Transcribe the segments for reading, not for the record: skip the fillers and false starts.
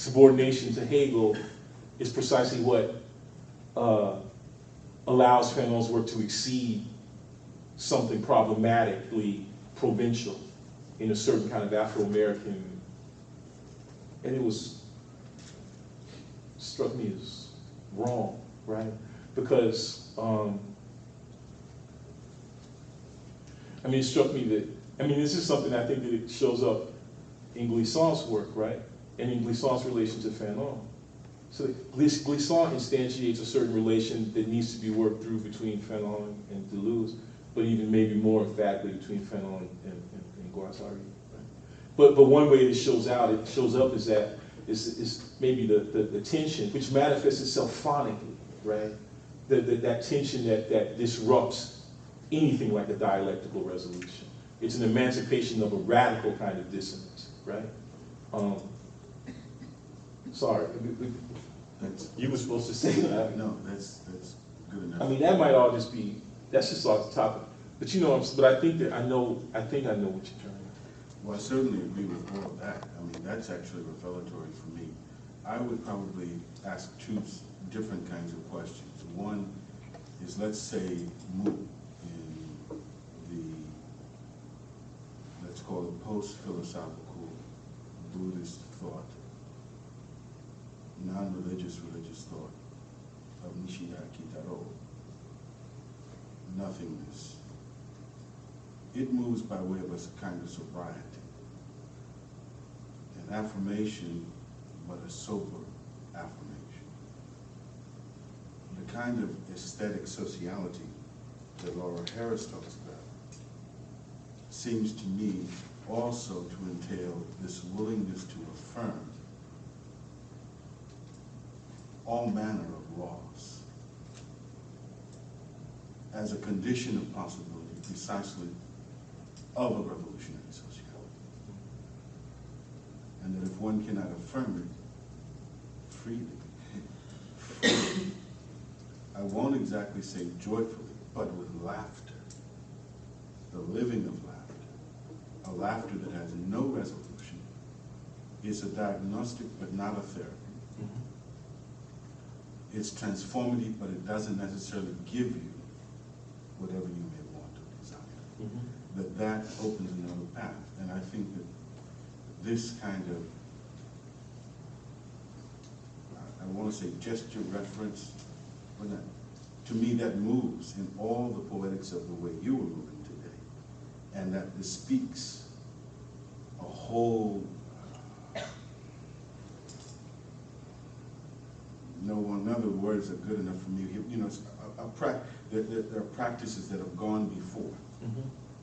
subordination to Hegel is precisely what allows Fanon's work to exceed something problematically provincial in a certain kind of Afro-American, and it struck me as wrong, right? Because, I mean, it struck me that, I mean, this is something I think that it shows up in Glissant's work, right? And in Glissant's relation to Fanon. So Glissant instantiates a certain relation that needs to be worked through between Fanon and Deleuze, but even maybe more emphatically between Fanon and Guattari. Right? But one way it shows up is that is maybe the tension, which manifests itself phonically, right? That tension that disrupts anything like a dialectical resolution. It's an emancipation of a radical kind of dissonance, right? Sorry, you were supposed to say that. No, that's good enough. I mean, that might all just be, that's just off the topic. But you know, but I think I know what you're trying to. Well, I certainly agree with all of that. I mean, that's actually revelatory for me. I would probably ask two different kinds of questions. One is, let's say, Mu in the, let's call it post-philosophical Buddhist thought, non-religious religious thought of Nishida Kitaro, nothingness. It moves by way of a kind of sobriety, an affirmation, but a sober affirmation. The kind of aesthetic sociality that Laura Harris talks about seems to me also to entail this willingness to affirm all manner of laws as a condition of possibility precisely of a revolutionary sociality. And that if one cannot affirm it freely, I won't exactly say joyfully, but with laughter, the living of laughter, a laughter that has no resolution, is a diagnostic but not a therapy. It's transformative, but it doesn't necessarily give you whatever you may want or desire. That opens another path. And I think that this kind of, I want to say gesture, reference, but that, to me that moves in all the poetics of the way you were moving today. And that bespeaks a whole, none of the words are good enough for me. You know, there are practices that have gone before,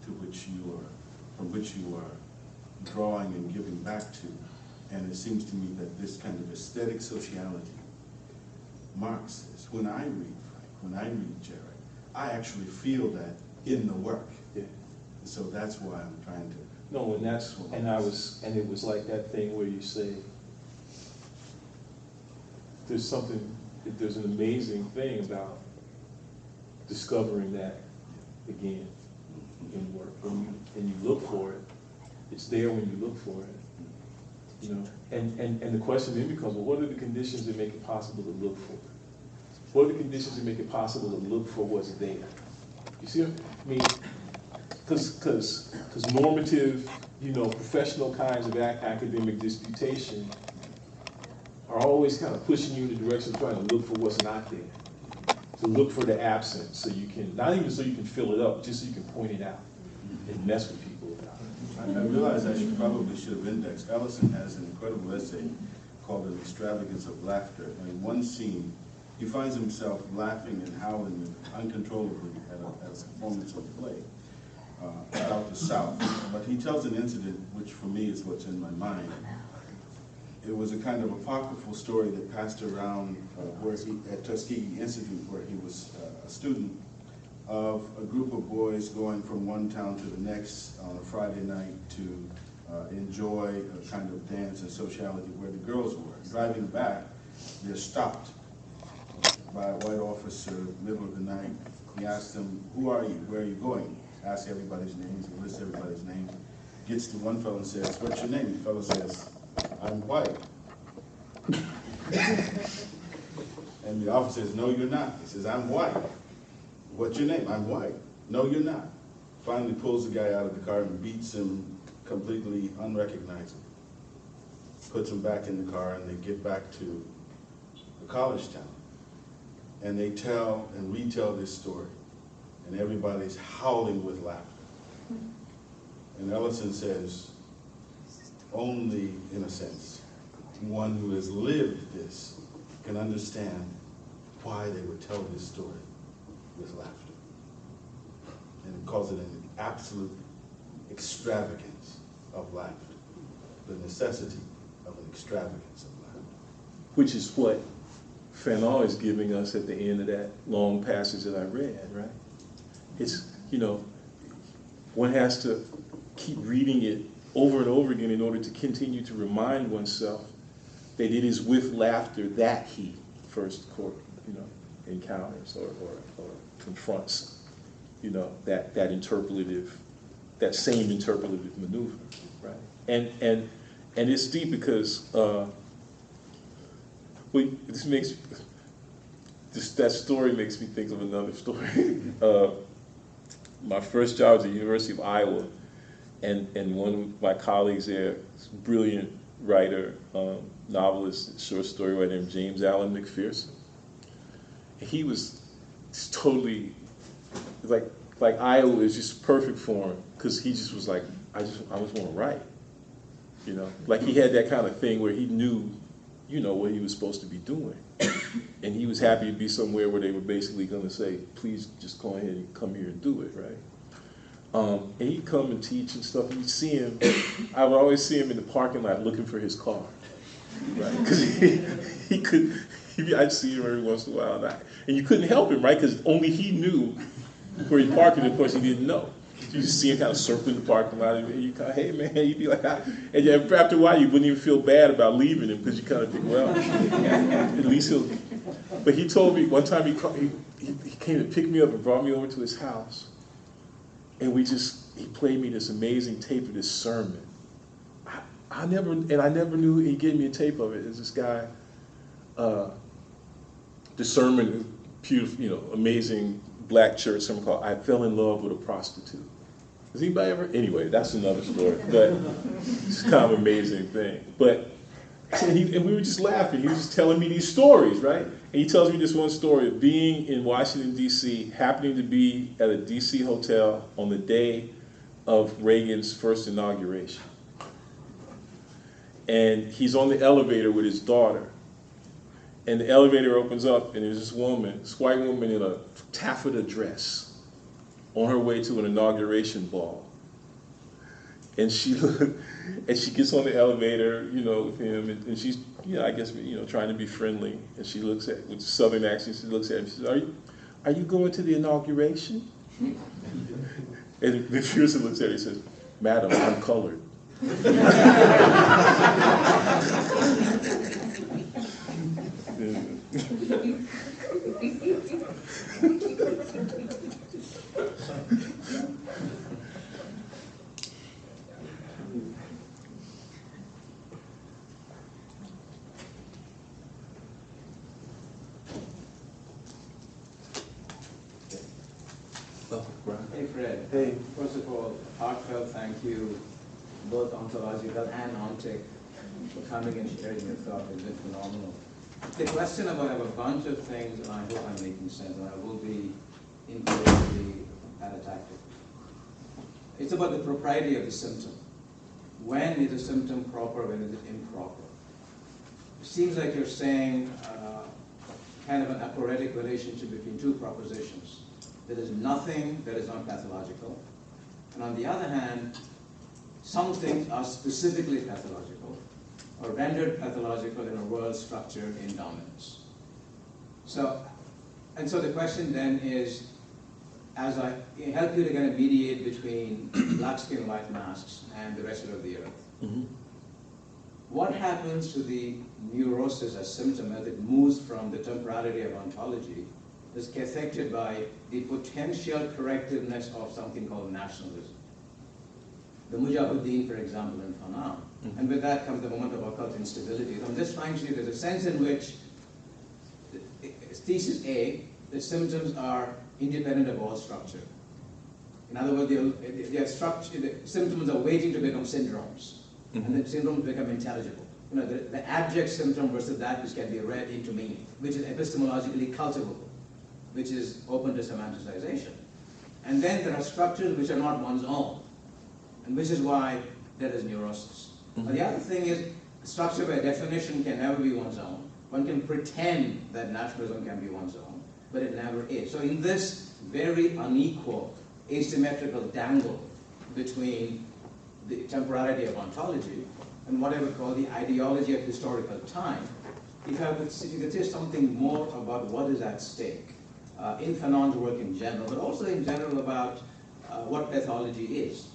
to which you are, from which you are drawing and giving back to. And it seems to me that this kind of aesthetic sociality, Marx says, when I read Frank, when I read Jared, I actually feel that in the work. Yeah. So that's why I'm trying to. No, and it was like that thing where you say, there's an amazing thing about discovering that again in work. And you look for it, it's there when you look for it. You know, and the question then becomes, well, what are the conditions that make it possible to look for it? What are the conditions that make it possible to look for what's there? You see what I mean? Because normative, you know, professional kinds of academic disputation are always kind of pushing you in the direction of trying to look for what's not there. To look for the absence, so you can, not even so you can fill it up, just so you can point it out and mess with people about it. I realize I probably should have indexed. Ellison has an incredible essay called An Extravagance of Laughter. And in one scene, he finds himself laughing and howling uncontrollably at a performance of a play about the South. But he tells an incident, which for me is what's in my mind. It was a kind of apocryphal story that passed around where he, at Tuskegee Institute, where he was a student, of a group of boys going from one town to the next on a Friday night to enjoy a kind of dance and sociality where the girls were. Driving back, they're stopped by a white officer, middle of the night. He asks them, "Who are you? Where are you going?" Asks everybody's names, he lists everybody's names. Gets to one fellow and says, "What's your name?" The fellow says, "I'm white." the officer says, no, you're not. He says, I'm white. What's your name? I'm white. No, you're not. Finally pulls the guy out of the car and beats him completely unrecognizable. Puts him back in the car, and they get back to the college town. And they tell and retell this story. And everybody's howling with laughter. And Ellison says, only, in a sense, one who has lived this can understand why they would tell this story with laughter. And he calls it an absolute extravagance of laughter, the necessity of an extravagance of laughter. Which is what Fanon is giving us at the end of that long passage that I read, right? It's, you know, one has to keep reading it over and over again in order to continue to remind oneself that it is with laughter that he first, encounters or confronts, that interpolative, that same interpolative maneuver, right? And it's deep because that story makes me think of another story. My first job was at the University of Iowa, and one of my colleagues there, brilliant writer, novelist, short story writer named James Allen McPherson. He was totally, like Iowa is just perfect for him, because he just was like, I just want to write. Like he had that kind of thing where he knew, what he was supposed to be doing. And he was happy to be somewhere where they were basically going to say, please just go ahead and come here and do it, right? And he'd come and teach and stuff, and you'd see him, I would always see him in the parking lot looking for his car, right? Because I'd see him every once in a while, and you couldn't help him, right? Because only he knew where he parked it, of course he didn't know. You just see him kind of circling the parking lot, and you kind of, hey man, you'd be like, and after a while you wouldn't even feel bad about leaving him, because you kind of think, well, at least he'll. But he told me one time he came to pick me up and brought me over to his house, and he played me this amazing tape of this sermon. I never knew he gave me a tape of it. There's this guy, the sermon, beautiful, amazing black church sermon called "I Fell in Love with a Prostitute." Has anybody ever? Anyway, that's another story. But it's kind of an amazing thing. But and we were just laughing. He was just telling me these stories, right? And he tells me this one story of being in Washington, D.C., happening to be at a D.C. hotel on the day of Reagan's first inauguration. And he's on the elevator with his daughter. And the elevator opens up, and there's this white woman in a taffeta dress on her way to an inauguration ball. And she gets on the elevator, with him, and she's, I guess, trying to be friendly. And she looks at, with a southern accent, she looks at him, she says, are you going to the inauguration? And McPherson looks at her and says, "Madam, I'm colored." Hey Fred. Hey. First of all, heartfelt thank you, both ontological and ontic, for coming and sharing your thought. It's been phenomenal. The question about, I have a bunch of things, and I hope I'm making sense, and I will be incredibly tactic. It's about the propriety of the symptom. When is a symptom proper, when is it improper? It seems like you're saying kind of an aporetic relationship between two propositions. There is nothing that is not pathological. And on the other hand, some things are specifically pathological or rendered pathological in a world structured in dominance. So the question then is, as I help you to kind of mediate between black skin, white masks and the rest of the earth, what happens to the neurosis as symptom as it moves from the temporality of ontology is affected by the potential correctiveness of something called nationalism. The Mujahideen, for example, in Fanon. And with that comes the moment of occult instability. So I'm just trying to see there's a sense in which thesis A, the symptoms are independent of all structure. In other words, the symptoms are waiting to become syndromes, and the syndromes become intelligible. You know, the abject symptom versus that which can be read into meaning, which is epistemologically cultivable, which is open to semanticization. And then there are structures which are not one's own, and which is why there is neurosis. But the other thing is, structure by definition can never be one's own. One can pretend that naturalism can be one's own, but it never is. So in this very unequal, asymmetrical dangle between the temporality of ontology and what I would call the ideology of historical time, if you could say something more about what is at stake in Fanon's work in general, but also in general about what pathology is.